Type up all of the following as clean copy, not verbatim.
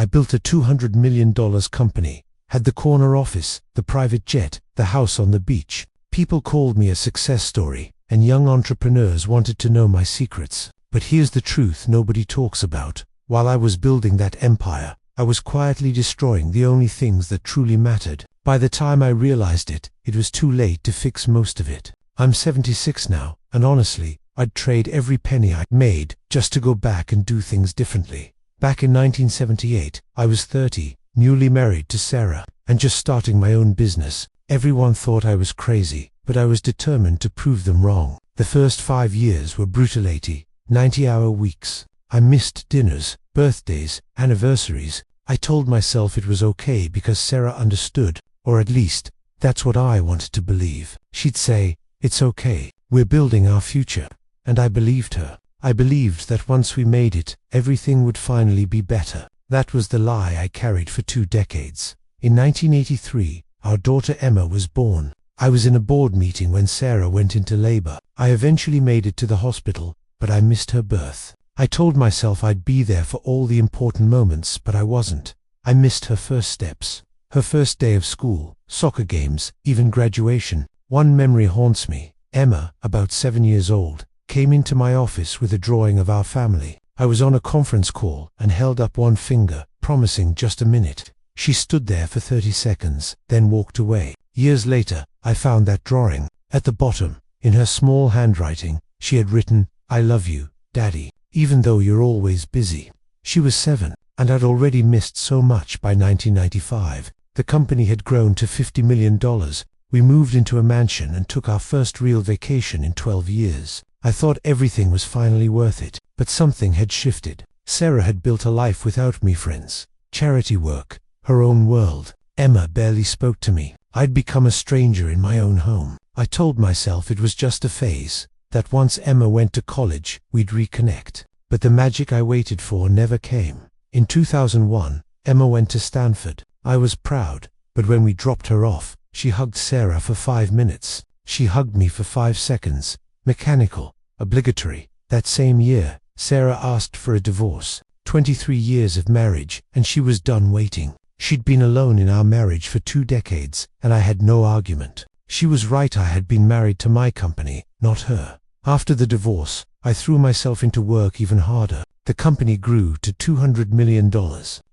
I built a $200 million company, had the corner office, the private jet, the house on the beach. People called me a success story, and young entrepreneurs wanted to know my secrets. But here's the truth nobody talks about. While I was building that empire, I was quietly destroying the only things that truly mattered. By the time I realized it, it was too late to fix most of it. I'm 76 now, and honestly, I'd trade every penny I made just to go back and do things differently. Back in 1978, I was 30, newly married to Sarah, and just starting my own business. Everyone thought I was crazy, but I was determined to prove them wrong. The first 5 years were brutal 80, 90-hour weeks. I missed dinners, birthdays, anniversaries. I told myself it was okay because Sarah understood, or at least, that's what I wanted to believe. She'd say, "It's okay, we're building our future." And I believed her. I believed that once we made it, everything would finally be better. That was the lie I carried for 2 decades. In 1983, our daughter Emma was born. I was in a board meeting when Sarah went into labor. I eventually made it to the hospital, but I missed her birth. I told myself I'd be there for all the important moments, but I wasn't. I missed her first steps, her first day of school, soccer games, even graduation. One memory haunts me. Emma, about 7 years old, came into my office with a drawing of our family. I was on a conference call and held up one finger, promising just a minute. She stood there for 30 seconds, then walked away. Years later, I found that drawing. At the bottom, in her small handwriting, she had written, "I love you, Daddy, even though you're always busy." She was 7, and I'd already missed so much. By 1995. The company had grown to $50 million. We moved into a mansion and took our first real vacation in 12 years. I thought everything was finally worth it, but something had shifted. Sarah had built a life without me, friends. Charity work, her own world. Emma barely spoke to me. I'd become a stranger in my own home. I told myself it was just a phase, that once Emma went to college, we'd reconnect. But the magic I waited for never came. In 2001, Emma went to Stanford. I was proud, but when we dropped her off, she hugged Sarah for 5 minutes. She hugged me for 5 seconds. Mechanical, obligatory. That same year, Sarah asked for a divorce. 23 years of marriage, and she was done waiting. She'd been alone in our marriage for 2 decades, and I had no argument. She was right, I had been married to my company, not her. After the divorce, I threw myself into work even harder. The company grew to $200 million.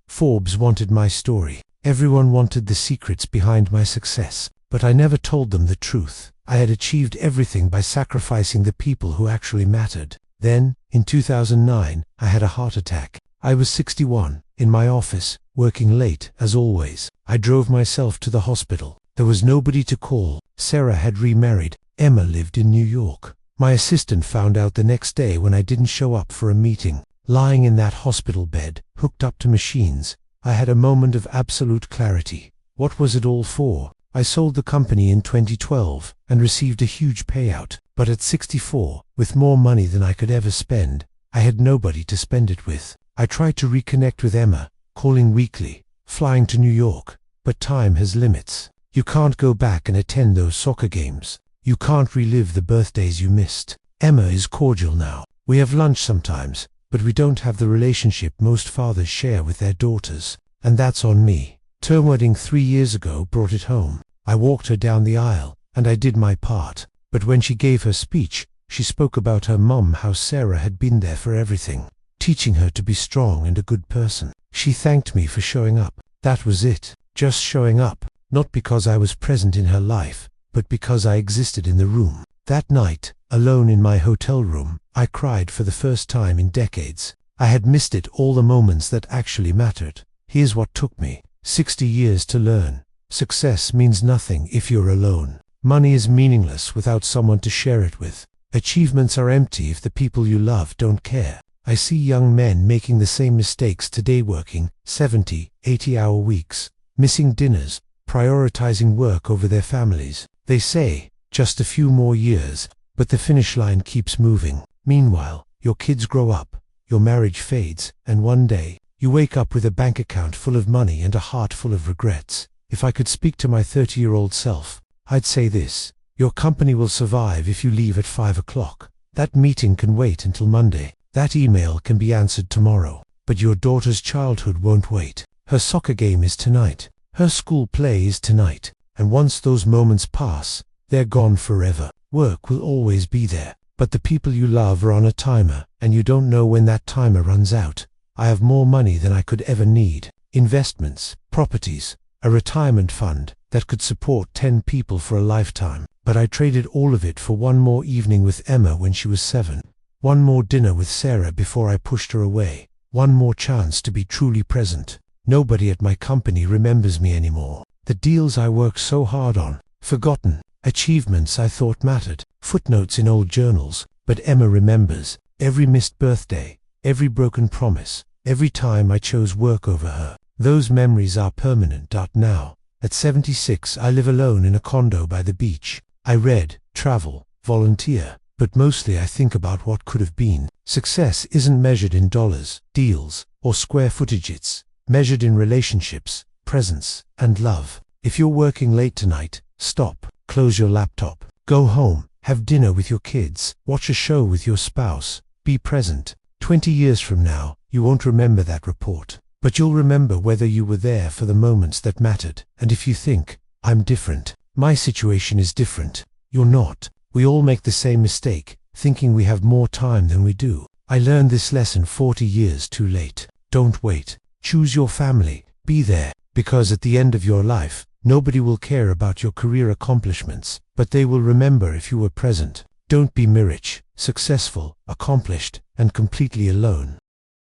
Forbes wanted my story. Everyone wanted the secrets behind my success, but I never told them the truth. I had achieved everything by sacrificing the people who actually mattered. Then, in 2009, I had a heart attack. I was 61, in my office, working late, as always. I drove myself to the hospital. There was nobody to call. Sarah had remarried. Emma lived in New York. My assistant found out the next day when I didn't show up for a meeting. Lying in that hospital bed, hooked up to machines, I had a moment of absolute clarity. What was it all for? I sold the company in 2012 and received a huge payout. But at 64, with more money than I could ever spend, I had nobody to spend it with. I tried to reconnect with Emma, calling weekly, flying to New York, but time has limits. You can't go back and attend those soccer games. You can't relive the birthdays you missed. Emma is cordial now. We have lunch sometimes, but we don't have the relationship most fathers share with their daughters. And that's on me. Her wedding 3 years ago brought it home. I walked her down the aisle, and I did my part. But when she gave her speech, she spoke about her mum, how Sarah had been there for everything, teaching her to be strong and a good person. She thanked me for showing up. That was it. Just showing up. Not because I was present in her life, but because I existed in the room. That night, alone in my hotel room, I cried for the first time in decades. I had missed it, all the moments that actually mattered. Here's what took me 60 years to learn. Success means nothing if you're alone. Money is meaningless without someone to share it with. Achievements are empty if the people you love don't care. I see young men making the same mistakes today, working 70, 80-hour weeks, missing dinners, prioritizing work over their families. They say, just a few more years, but the finish line keeps moving. Meanwhile, your kids grow up, your marriage fades, and one day, you wake up with a bank account full of money and a heart full of regrets. If I could speak to my 30-year-old self, I'd say this: your company will survive if you leave at 5 o'clock. That meeting can wait until Monday. That email can be answered tomorrow. but your daughter's childhood won't wait. Her soccer game is tonight. Her school play is tonight. And once those moments pass, they're gone forever. Work will always be there, but the people you love are on a timer, and you don't know when that timer runs out. I have more money than I could ever need. Investments, properties, a retirement fund that could support 10 people for a lifetime. But I traded all of it for one more evening with Emma when she was 7. One more dinner with Sarah before I pushed her away. One more chance to be truly present. Nobody at my company remembers me anymore. The deals I worked so hard on, forgotten. Achievements I thought mattered, footnotes in old journals. But Emma remembers every missed birthday, every broken promise, every time I chose work over her. Those memories are permanent. Now, at 76, I live alone in a condo by the beach. I read, travel, volunteer, but mostly I think about what could have been. Success isn't measured in dollars, deals, or square footage. It's measured in relationships, presence, and love. If you're working late tonight, stop, close your laptop, go home, have dinner with your kids, watch a show with your spouse, be present. 20 years from now, you won't remember that report, but you'll remember whether you were there for the moments that mattered. And if you think, I'm different, my situation is different, you're not. We all make the same mistake, thinking we have more time than we do. I learned this lesson 40 years too late. Don't wait. Choose your family. Be there, because at the end of your life, nobody will care about your career accomplishments, but they will remember if you were present. Don't be rich, successful, accomplished, and completely alone.